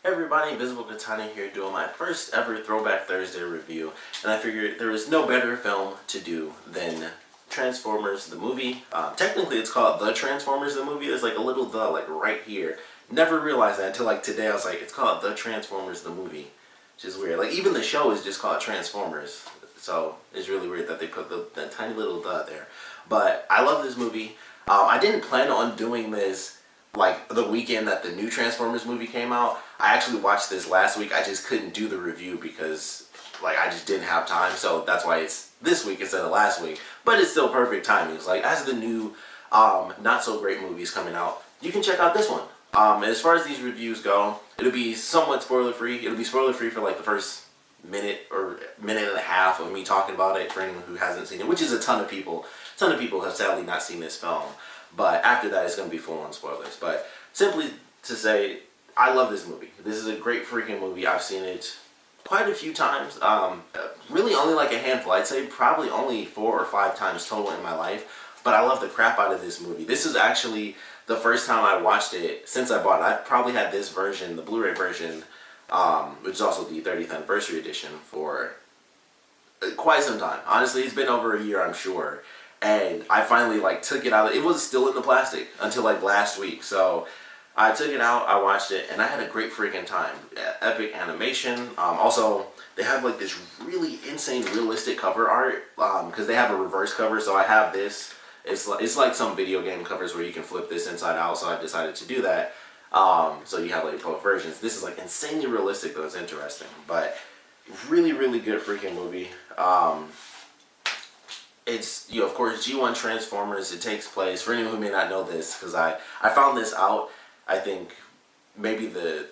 Hey everybody, Invisiblekatana here doing my first ever Throwback Thursday review, and I figured there was no better film to do than Transformers the movie. Technically it's called The Transformers the movie. There's like a little "the" like right here. Never realized that until like today. I was like, it's called The Transformers the movie, which is weird. Like even the show is just called Transformers, so it's really weird that they put the tiny little "the" there. But I love this movie. I didn't plan on doing this like the weekend that the new Transformers movie came out. I actually watched this last week. I just couldn't do the review because like I just didn't have time, so that's why it's this week instead of last week. But it's still perfect timing. It's like as the new not so great movies coming out, you can check out this one. As far as these reviews go, it'll be somewhat spoiler free. It'll be spoiler free for like the first minute or minute and a half of me talking about it for anyone who hasn't seen it, which is a ton of people. A ton of people have sadly not seen this film. But after that, it's going to be full on spoilers. But simply to say, I love this movie. This is a great freaking movie. I've seen it quite a few times. Really only like a handful. I'd say probably only 4 or 5 times total in my life. But I love the crap out of this movie. This is actually the first time I watched it since I bought it. I probably had this version, the Blu-ray version, which is also the 30th anniversary edition, for quite some time. Honestly, it's been over a year, I'm sure. And I finally like took it out. It was still in the plastic until like last week. So I took it out, I watched it, and I had a great freaking time. Epic animation. Also, they have like this really insane realistic cover art because they have a reverse cover. So I have this. It's like some video game covers where you can flip this inside out. So I decided to do that. So you have like both versions. This is like insanely realistic though. It's interesting, but really, really good freaking movie. It's, of course, G1 Transformers. It takes place, for anyone who may not know this, because I found this out, I think, maybe the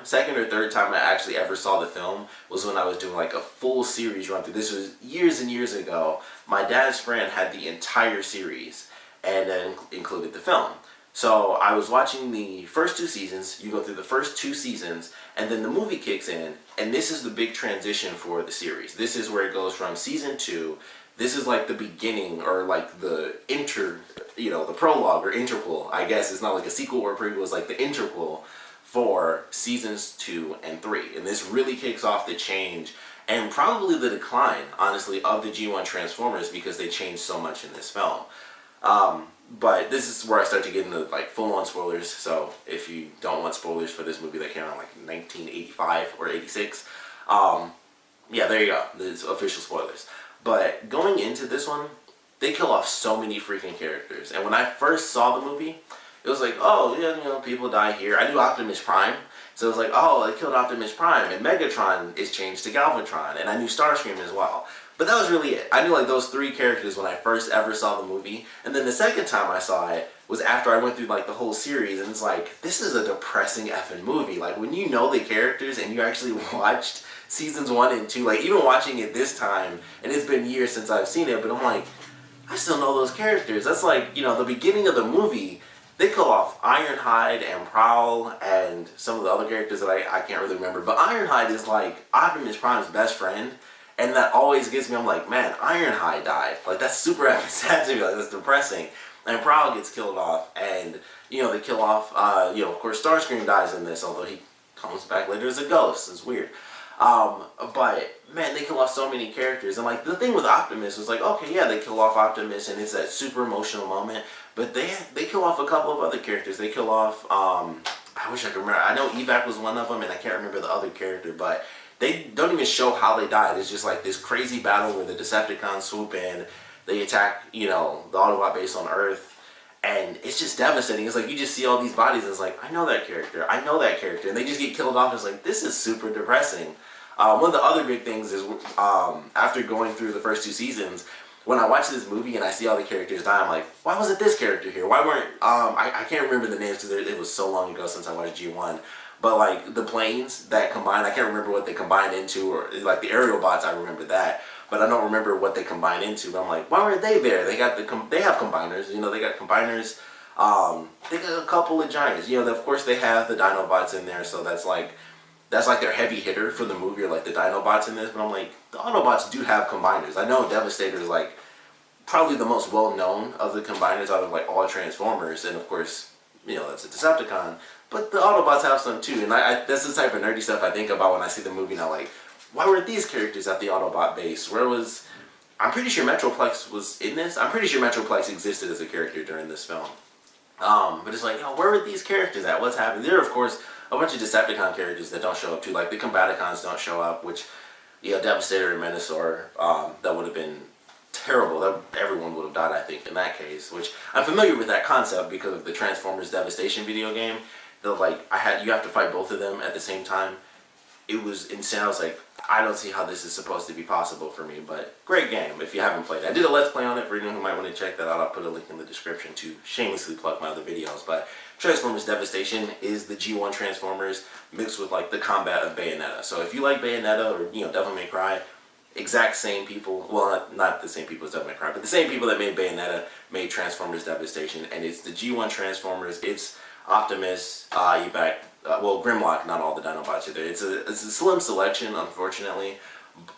second or third time I actually ever saw the film was when I was doing like a full series run through. This was years and years ago. My dad's friend had the entire series, and then included the film. So I was watching the first 2 seasons. You go through the first 2 seasons, and then the movie kicks in, and this is the big transition for the series. This is where it goes from season 2. This is like the beginning, or like the the prologue or interquel, I guess. It's not like a sequel or a prequel, it's like the interquel for seasons 2 and 3. And this really kicks off the change, and probably the decline, honestly, of the G1 Transformers, because they changed so much in this film. But this is where I start to get into like full-on spoilers, so if you don't want spoilers for this movie that came out in like 1985 or 86, yeah, there you go, there's official spoilers. But going into this one, they kill off so many freaking characters. And when I first saw the movie, it was like, oh, yeah, people die here. I knew Optimus Prime. So it was like, oh, they killed Optimus Prime. And Megatron is changed to Galvatron. And I knew Starscream as well. But that was really it. I knew like those 3 characters when I first ever saw the movie. And then the second time I saw it was after I went through like the whole series. And it's like, this is a depressing effing movie. Like when you know the characters and you actually watched seasons 1 and 2, like even watching it this time, and it's been years since I've seen it, but I'm like, I still know those characters. That's like, the beginning of the movie, they kill off Ironhide and Prowl and some of the other characters that I can't really remember, but Ironhide is like Optimus Prime's best friend, and that always gets me. I'm like, man, Ironhide died. Like that's super sad to me. Like that's depressing. And Prowl gets killed off, and they kill off. Of course, Starscream dies in this, although he comes back later as a ghost. It's weird. But man, they kill off so many characters, and like the thing with Optimus was like, okay, yeah, they kill off Optimus, and it's that super emotional moment. But they kill off a couple of other characters. They kill off. I wish I could remember. I know Evac was one of them, and I can't remember the other character. But they don't even show how they died. It's just like this crazy battle where the Decepticons swoop in. They attack, the Autobot base on Earth, and it's just devastating. It's like you just see all these bodies, and it's like, I know that character, and they just get killed off. It's like, this is super depressing. One of the other big things is after going through the first 2 seasons, when I watch this movie and I see all the characters die, I'm like, why wasn't this character here? Why weren't I can't remember the names because it was so long ago since I watched G1. But like the planes that combine, I can't remember what they combined into, or like the aerial bots, I remember that. But I don't remember what they combine into. But I'm like, why weren't they there? They have combiners. They got combiners. They got a couple of giants. Of course they have the Dinobots in there. So that's like their heavy hitter for the movie, or like the Dinobots in this. But I'm like, the Autobots do have combiners. I know Devastator is like probably the most well known of the combiners out of like all Transformers, and of course, that's a Decepticon. but the Autobots have some too, and that's the type of nerdy stuff I think about when I see the movie now. Like, why were these characters at the Autobot base? Where was... I'm pretty sure Metroplex was in this. I'm pretty sure Metroplex existed as a character during this film. But it's like, where were these characters at? What's happening? There are, of course, a bunch of Decepticon characters that don't show up too. Like, the Combaticons don't show up, which, Devastator and Menasor, that would have been terrible. Everyone would have died, I think, in that case. Which, I'm familiar with that concept because of the Transformers Devastation video game. You have to fight both of them at the same time. It was insane. I was like, I don't see how this is supposed to be possible for me, but great game if you haven't played it. I did a Let's Play on it for anyone who might want to check that out. I'll put a link in the description to shamelessly plug my other videos, but Transformers Devastation is the G1 Transformers mixed with like the combat of Bayonetta. So if you like Bayonetta or, Devil May Cry, exact same people, well not the same people as Devil May Cry, but the same people that made Bayonetta made Transformers Devastation, and it's the G1 Transformers. It's Optimus, Grimlock, not all the Dinobots are there. It's a slim selection, unfortunately,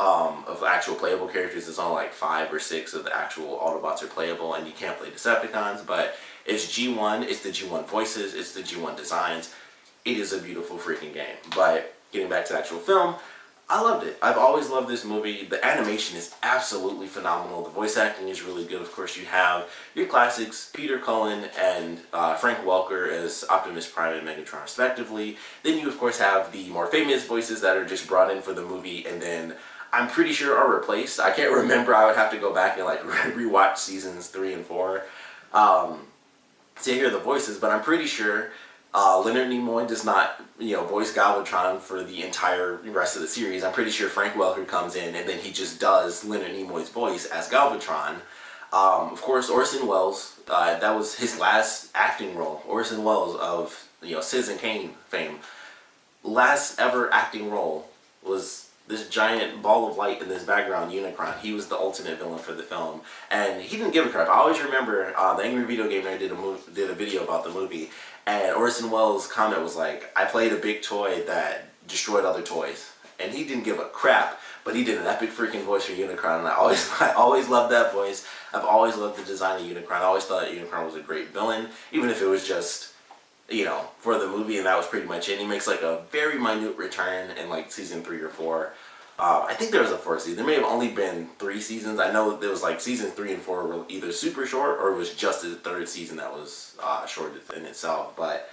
of actual playable characters. It's only like 5 or 6 of the actual Autobots are playable, and you can't play Decepticons, but it's G1, it's the G1 voices, it's the G1 designs. It is a beautiful freaking game. But getting back to the actual film, I loved it. I've always loved this movie. The animation is absolutely phenomenal. The voice acting is really good. Of course, you have your classics, Peter Cullen and Frank Welker as Optimus Prime and Megatron, respectively. Then you, of course, have the more famous voices that are just brought in for the movie, and then I'm pretty sure are replaced. I can't remember. I would have to go back and like rewatch seasons 3 and 4 to hear the voices, but I'm pretty sure Leonard Nimoy does not, voice Galvatron for the entire rest of the series. I'm pretty sure Frank Welker comes in and then he just does Leonard Nimoy's voice as Galvatron. Of course, Orson Welles, that was his last acting role. Orson Welles of, Citizen Kane fame. Last ever acting role was this giant ball of light in this background, Unicron. He was the ultimate villain for the film, and he didn't give a crap. I always remember the Angry Video Game Nerd did a video about the movie, and Orson Welles' comment was like, I played a big toy that destroyed other toys, and he didn't give a crap, but he did an epic freaking voice for Unicron, and I always loved that voice. I've always loved the design of Unicron. I always thought Unicron was a great villain, even if it was just, for the movie, and that was pretty much it. He makes like a very minute return in like season 3 or 4. I think there was a 4th season. There may have only been 3 seasons. I know there was like seasons 3 and 4 were either super short or it was just the 3rd season that was short in itself. But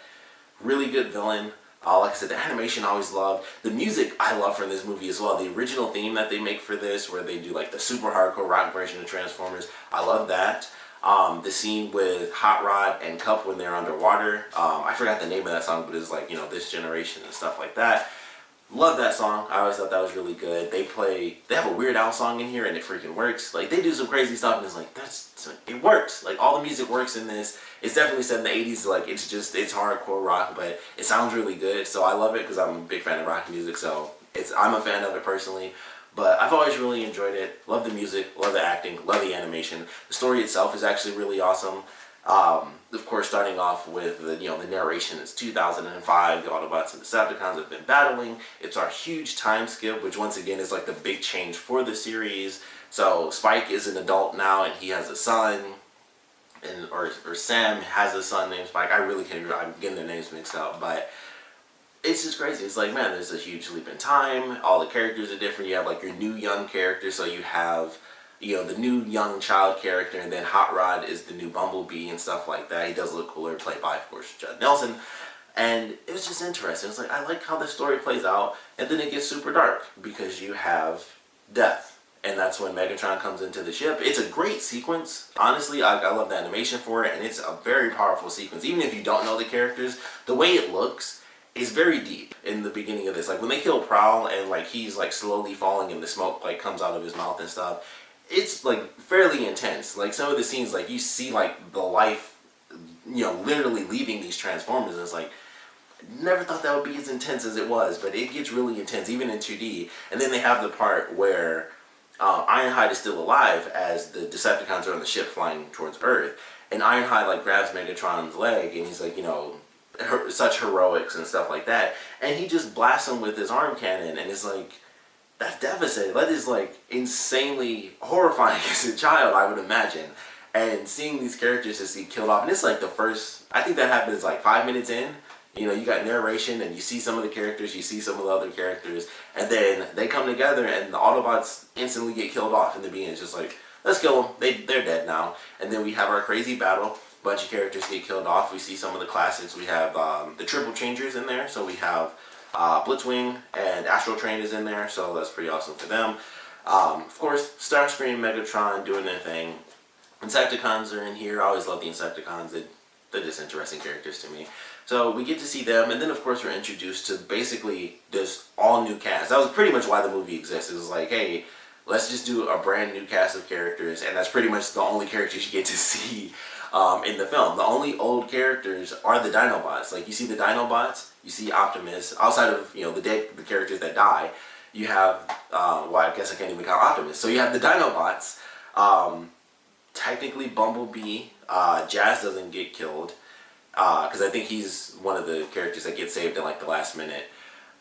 really good villain. Like I said, the animation I always loved. The music I love from this movie as well. The original theme that they make for this, where they do like the super hardcore rock version of Transformers, I love that. The scene with Hot Rod and Cup when they're underwater. I forgot the name of that song, but it's like, This Generation and stuff like that. Love that song. I always thought that was really good. They have a Weird Al song in here and it freaking works. Like, they do some crazy stuff and it's like, it works. Like, all the music works in this. It's definitely set in the 80s. Like, it's hardcore rock, but it sounds really good. So I love it because I'm a big fan of rock music. So I'm a fan of it personally. But I've always really enjoyed it. Love the music, love the acting, love the animation. The story itself is actually really awesome. Of course, starting off with the narration. It's 2005. The Autobots and Decepticons have been battling. It's our huge time skip, which once again is like the big change for the series. So Spike is an adult now, and he has a son, or Sam has a son named Spike. I really can't remember. I'm getting their names mixed up, but it's just crazy. It's like, man, there's a huge leap in time. All the characters are different. You have like your new young character, so you have the new young child character, and then Hot Rod is the new Bumblebee and stuff like that. He does look cooler, played by, of course, Judd Nelson. And it was just interesting. It's like, I like how the story plays out, and then it gets super dark because you have death. And that's when Megatron comes into the ship. It's a great sequence. Honestly, I love the animation for it, and it's a very powerful sequence. Even if you don't know the characters, the way it looks is very deep in the beginning of this. Like, when they kill Prowl, and like he's like slowly falling, and the smoke like comes out of his mouth and stuff, it's like fairly intense. Like, some of the scenes, like you see like the life, literally leaving these Transformers, and it's like, never thought that would be as intense as it was, but it gets really intense even in 2D. And then they have the part where Ironhide is still alive as the Decepticons are on the ship flying towards Earth, and Ironhide like grabs Megatron's leg, and he's like, such heroics and stuff like that, and he just blasts him with his arm cannon, and it's like, that's devastating. That is like insanely horrifying as a child, I would imagine. And seeing these characters just get killed off, and it's like the first, I think that happens like 5 minutes in, You know, you got narration and you see some of the characters, you see some of the other characters, and then they come together and the Autobots instantly get killed off in the beginning. It's just like, let's kill them. They're dead now. And then we have our crazy battle. Bunch of characters get killed off. We see some of the classics. We have the Triple Changers in there. So we have Blitzwing and Astral Train is in there. So that's pretty awesome for them. Of course, Starscream, Megatron doing their thing. Insecticons are in here. I always love the Insecticons. They're just interesting characters to me. So we get to see them, and then of course we're introduced to basically this all new cast. That was pretty much why the movie exists. It was like, hey, let's just do a brand new cast of characters, and that's pretty much the only characters you get to see in the film. The only old characters are the Dinobots. Like, you see the Dinobots, you see Optimus. Outside of, you know, the characters that die, you have, well, I guess I can't even count Optimus. So you have the Dinobots. Technically, Bumblebee, Jazz doesn't get killed, because I think he's one of the characters that gets saved in like the last minute.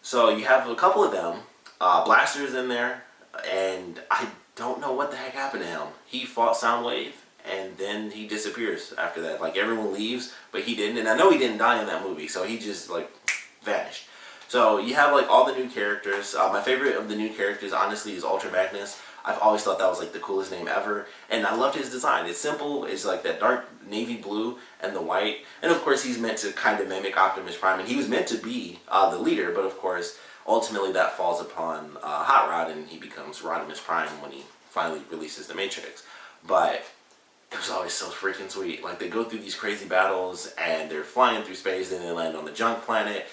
So you have a couple of them. Blaster's in there, and I don't know what the heck happened to him. He fought Soundwave, and then he disappears after that. Like, everyone leaves, but he didn't. And I know he didn't die in that movie, so he just like vanished. So you have like all the new characters. My favorite of the new characters, honestly, is Ultra Magnus. I've always thought that was like the coolest name ever, and I loved his design. It's simple. It's like that dark navy blue and the white, and of course he's meant to kind of mimic Optimus Prime, and he was meant to be the leader, but of course ultimately that falls upon Hot Rod, and he becomes Rodimus Prime when he finally releases the Matrix. But it was always so freaking sweet. Like, they go through these crazy battles, and they're flying through space, and they land on the Junk Planet.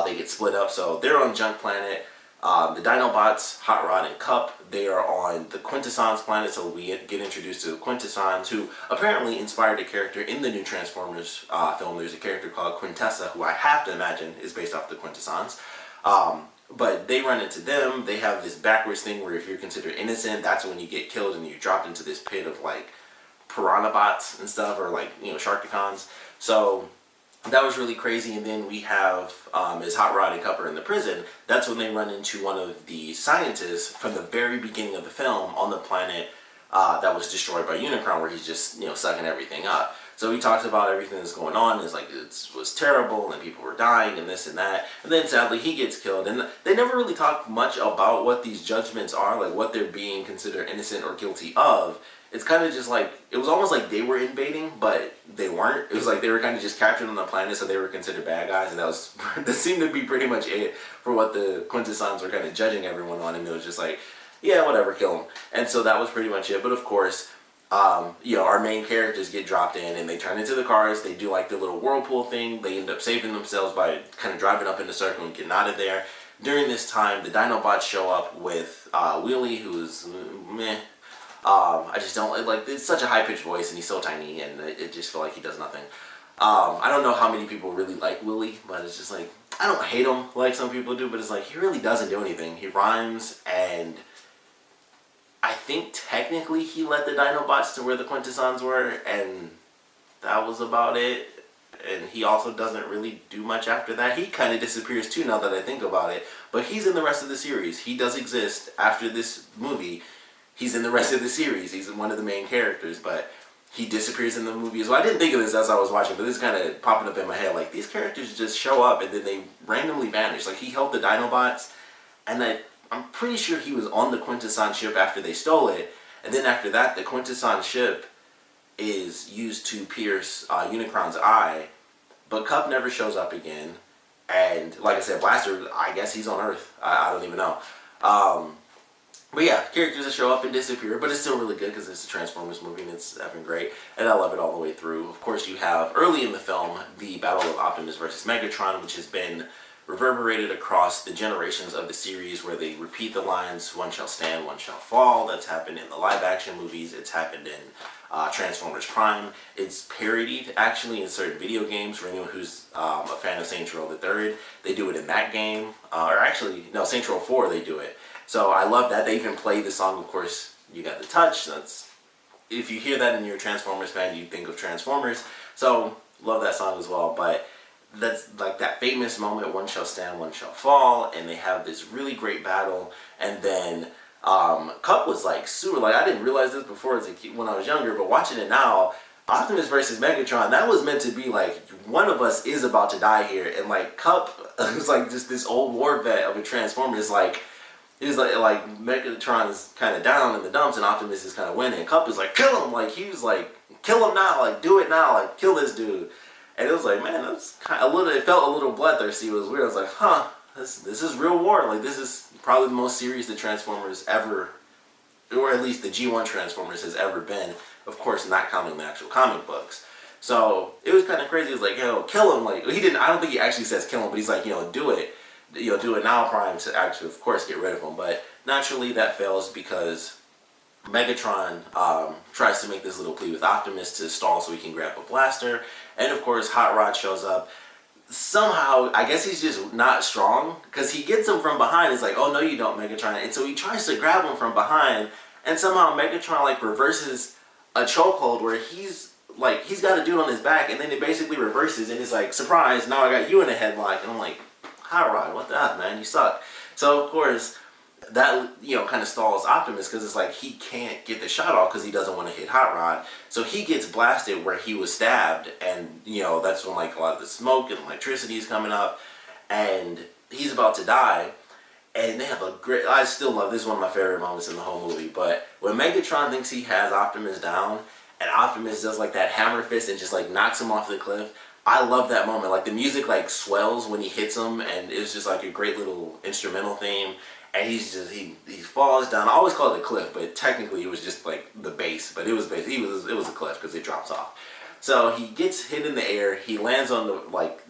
They get split up, so they're on Junk Planet. The Dinobots, Hot Rod and Cup, they are on the Quintessons planet, so we get introduced to the Quintessons, who apparently inspired a character in the new Transformers film. There's a character called Quintessa, who I have to imagine is based off the Quintessons. But they run into them. They have this backwards thing where if you're considered innocent, that's when you get killed and you're dropped into this pit of like piranha bots and stuff, or like, you know, Sharkticons. So that was really crazy. And then we have, as Hot Rod and Cup are in the prison, that's when they run into one of the scientists from the very beginning of the film on the planet that was destroyed by Unicron, where he's just, you know, sucking everything up. So he talks about everything that's going on. It's like, it was terrible, and people were dying, and this and that. And then sadly he gets killed. And they never really talk much about what these judgments are, like what they're being considered innocent or guilty of. It's kind of just like, it was almost like they were invading, but they weren't. It was like they were kind of just captured on the planet, so they were considered bad guys, and that seemed to be pretty much it for what the Quintessons were kind of judging everyone on, and it was just like, yeah, whatever, kill them. And so that was pretty much it. But of course, you know, our main characters get dropped in, and they turn into the cars. They do like the little whirlpool thing. They end up saving themselves by kind of driving up in a circle and getting out of there. During this time, the Dinobots show up with Wheelie, who's meh. I just don't like, it's such a high-pitched voice, and he's so tiny, and it just feel like he does nothing. I don't know how many people really like Willie, but it's just like, I don't hate him like some people do, but it's like, he really doesn't do anything. He rhymes, and I think technically he led the Dinobots to where the Quintessons were, and that was about it. And he also doesn't really do much after that. He kind of disappears too, now that I think about it, but he's in the rest of the series. He does exist after this movie. He's in the rest of the series. He's one of the main characters, but he disappears in the movie as well. I didn't think of this as I was watching, but this is kind of popping up in my head. Like, these characters just show up and then they randomly vanish. Like, he helped the Dinobots, and I'm pretty sure he was on the Quintesson ship after they stole it. And then after that, the Quintesson ship is used to pierce Unicron's eye, but Cup never shows up again. And like I said, Blaster, I guess he's on Earth. I don't even know. But yeah, characters that show up and disappear, but it's still really good because it's a Transformers movie and it's effing great, and I love it all the way through. Of course, you have, early in the film, the Battle of Optimus versus Megatron, which has been reverberated across the generations of the series, where they repeat the lines, "One shall stand, one shall fall." That's happened in the live-action movies. It's happened in Transformers Prime. It's parodied, actually, in certain video games. For anyone who's a fan of Saints Row the Third, they do it in that game. Or actually, no, Saints Row 4, they do it. So I love that. They even play the song, of course, You Got the Touch. That's, if you hear that and you're a Transformers fan, you think of Transformers. So, love that song as well. But that's like that famous moment, "One shall stand, one shall fall," and they have this really great battle. And then Cup was like super, like, I didn't realize this before as a kid when I was younger, but watching it now, Optimus versus Megatron, that was meant to be like, one of us is about to die here, and like Cup was like just this old war vet of a Transformer. Is like, he's like Megatron is kind of down in the dumps, and Optimus is kind of winning. Cup is like, kill him, like he was like, kill him now, like do it now, like kill this dude. And it was like, man, that's kind of a little. It felt a little bloodthirsty. It was weird. I was like, huh, this is real war. Like this is probably the most serious the Transformers ever, or at least the G1 Transformers has ever been. Of course, not counting the actual comic books. So it was kind of crazy. He was like, yo, kill him. Like he didn't. I don't think he actually says kill him, but he's like, do it. Do it now, Prime, to actually, of course, get rid of him. But naturally, that fails because Megatron tries to make this little plea with Optimus to stall so he can grab a blaster. And of course, Hot Rod shows up. Somehow, I guess he's just not strong, because he gets him from behind. It's like, oh no you don't, Megatron. And so he tries to grab him from behind, and somehow Megatron like reverses a chokehold where he's got a dude on his back, and then it basically reverses, and it's like, surprise, now I got you in a headlock. And I'm like, Hot Rod, what the F, man, you suck. So of course, that, kind of stalls Optimus, because it's like he can't get the shot off because he doesn't want to hit Hot Rod. So he gets blasted where he was stabbed, and that's when like a lot of the smoke and electricity is coming up, and he's about to die. And they have a great, I still love, this is one of my favorite moments in the whole movie, but when Megatron thinks he has Optimus down, and Optimus does like that hammer fist and just like knocks him off the cliff, I love that moment. Like the music like swells when he hits him, and it's just like a great little instrumental theme. And he's just, he falls down. I always call it a cliff, but technically it was just like the base. But it was a cliff because it drops off. So he gets hit in the air. He lands on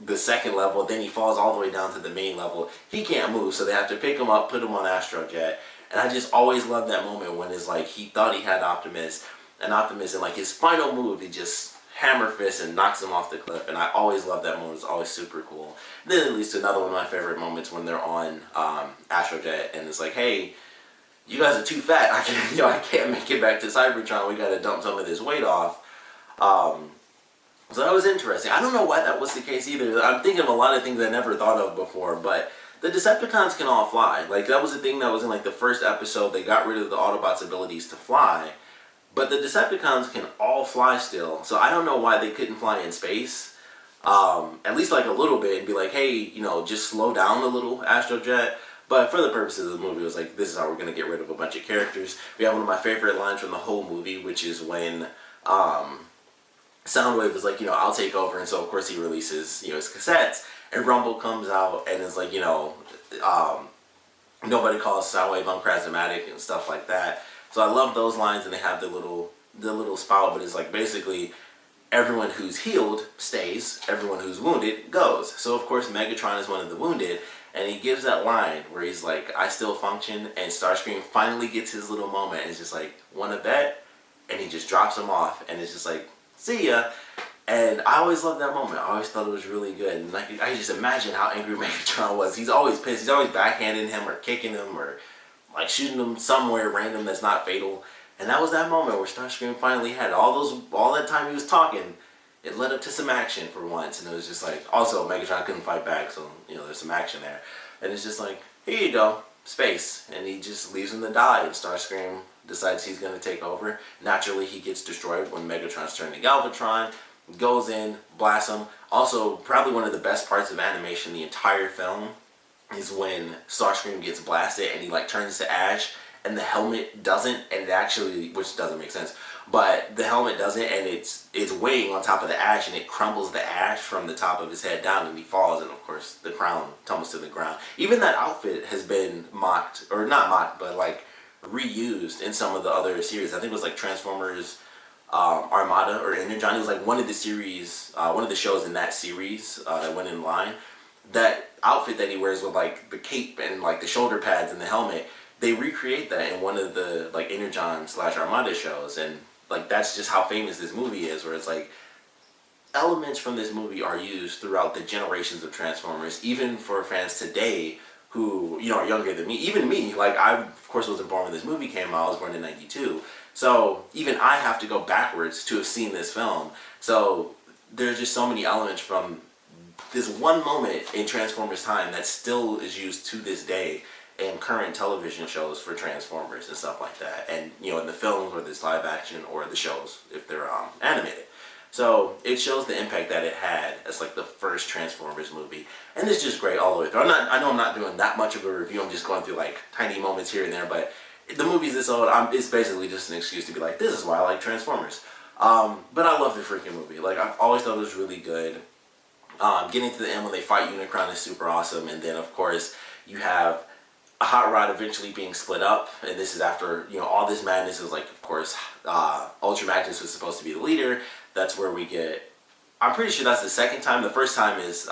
the second level. Then he falls all the way down to the main level. He can't move, so they have to pick him up, put him on Astrojet. And I just always love that moment when it's like he thought he had Optimus, and like his final move, he just hammer fist and knocks him off the cliff. And I always love that moment. It's always super cool. And then it leads to another one of my favorite moments when they're on Astrojet, and it's like, hey, you guys are too fat. I can't make it back to Cybertron. We got to dump some of this weight off. So that was interesting. I don't know why that was the case either. I'm thinking of a lot of things I never thought of before, but the Decepticons can all fly. Like that was the thing that was in like the first episode. They got rid of the Autobots' abilities to fly. But the Decepticons can all fly still, so I don't know why they couldn't fly in space. At least like a little bit, and be like, hey, just slow down a little, Astrojet. But for the purposes of the movie, it was like, this is how we're going to get rid of a bunch of characters. We have one of my favorite lines from the whole movie, which is when Soundwave is like, I'll take over. And so, of course, he releases, his cassettes. And Rumble comes out and is like, nobody calls Soundwave uncharismatic and stuff like that. So I love those lines, and they have the little spout, but it's like basically everyone who's healed stays, everyone who's wounded goes. So of course Megatron is one of the wounded, and he gives that line where he's like, I still function, and Starscream finally gets his little moment, and it's just like, wanna bet? And he just drops him off, and it's just like, see ya. And I always loved that moment. I always thought it was really good. And like, I just imagine how angry Megatron was. He's always pissed. He's always backhanding him or kicking him or like shooting him somewhere random that's not fatal. And that was that moment where Starscream finally had all that time he was talking. It led up to some action for once, and it was just like, also Megatron couldn't fight back, so there's some action there. And it's just like, here you go, space, and he just leaves him to die. And Starscream decides he's gonna take over. Naturally, he gets destroyed when Megatron's turned to Galvatron. Goes in, blasts him. Also, probably one of the best parts of animation the entire film is when Starscream gets blasted and he like turns to ash, and the helmet doesn't, and it actually, which doesn't make sense, but the helmet doesn't, and it's weighing on top of the ash, and it crumbles the ash from the top of his head down, and he falls, and of course the crown tumbles to the ground. Even that outfit has been mocked, or not mocked, but like reused in some of the other series. I think it was like Transformers Armada or Energon. It was like one of the series, one of the shows in that series that went in line. That outfit that he wears with like the cape and like the shoulder pads and the helmet, they recreate that in one of the like Energon / Armada shows, and like that's just how famous this movie is, where it's like elements from this movie are used throughout the generations of Transformers, even for fans today who are younger than me. Even me, like I of course wasn't born when this movie came out. I was born in '92. So even I have to go backwards to have seen this film. So there's just so many elements from this one moment in Transformers time that still is used to this day in current television shows for Transformers and stuff like that. And in the films, whether it's live action or the shows if they're animated. So it shows the impact that it had as like the first Transformers movie, and it's just great all the way through. I know I'm not doing that much of a review. I'm just going through like tiny moments here and there, but the movie's this old. It's basically just an excuse to be like, this is why I like Transformers. But I love the freaking movie. Like, I've always thought it was really good. Getting to the end when they fight Unicron is super awesome, and then of course you have a Hot Rod eventually being split up, and this is after, you know, all this madness is like, of course, Ultra Magnus was supposed to be the leader. That's where we get, I'm pretty sure that's the second time. The first time is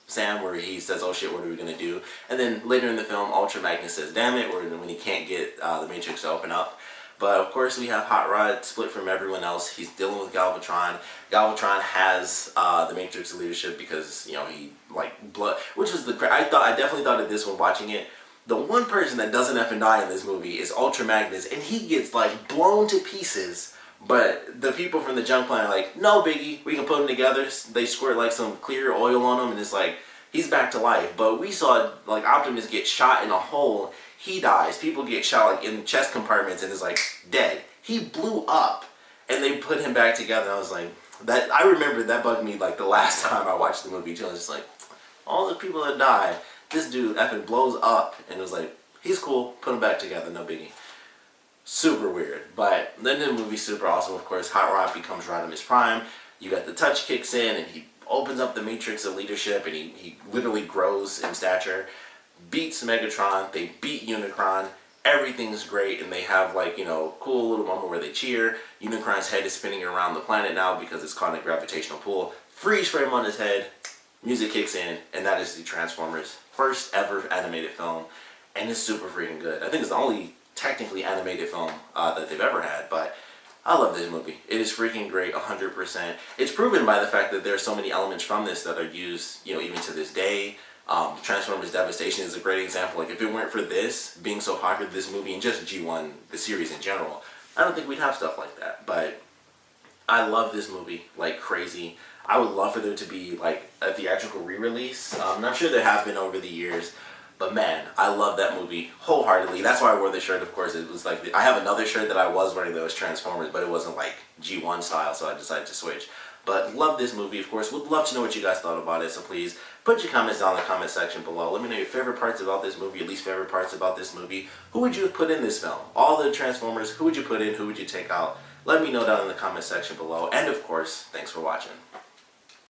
Sam, where he says, oh shit, what are we going to do? And then later in the film, Ultra Magnus says, damn it, when he can't get the Matrix to open up. But of course we have Hot Rod split from everyone else. He's dealing with Galvatron. Galvatron has the Matrix leadership because, you know, he like blood, which was I definitely thought of this when watching it. The one person that doesn't effing die in this movie is Ultra Magnus, and he gets like blown to pieces. But the people from the junk planet are like, no biggie, we can put them together. They squirt like some clear oil on him, and it's like, he's back to life. But we saw like Optimus get shot in a hole. He dies. People get shot like in chest compartments and is like dead. He blew up, and they put him back together. I was like, that. I remember that bugged me like the last time I watched the movie too. I was just like, all the people that died, this dude effing blows up, and it was like, he's cool. Put him back together, no biggie. Super weird, but then the movie's super awesome. Of course, Hot Rod becomes Rodimus Prime. You got the touch kicks in, and he opens up the matrix of leadership, and he literally grows in stature. Beats Megatron, they beat Unicron, everything's great, and they have like, you know, cool little moment where they cheer. Unicron's head is spinning around the planet now because it's caught in a gravitational pull. Freeze frame on his head, music kicks in, and that is the Transformers' first ever animated film, and it's super freaking good. I think it's the only technically animated film that they've ever had, but I love this movie. It is freaking great, 100%. It's proven by the fact that there are so many elements from this that are used, you know, even to this day. Transformers Devastation is a great example. Like, if it weren't for this being so popular, this movie, and just G1, the series in general, I don't think we'd have stuff like that. But I love this movie like crazy. I would love for there to be like a theatrical re-release. I'm sure there have been over the years. But man, I love that movie wholeheartedly. That's why I wore the shirt, of course. It was like, I have another shirt that I was wearing that was Transformers, but it wasn't like G1 style, so I decided to switch. But love this movie, of course. Would love to know what you guys thought about it, so please put your comments down in the comment section below. Let me know your favorite parts about this movie, your least favorite parts about this movie. Who would you have put in this film? All the Transformers, who would you put in, who would you take out? Let me know down in the comment section below. And of course, thanks for watching.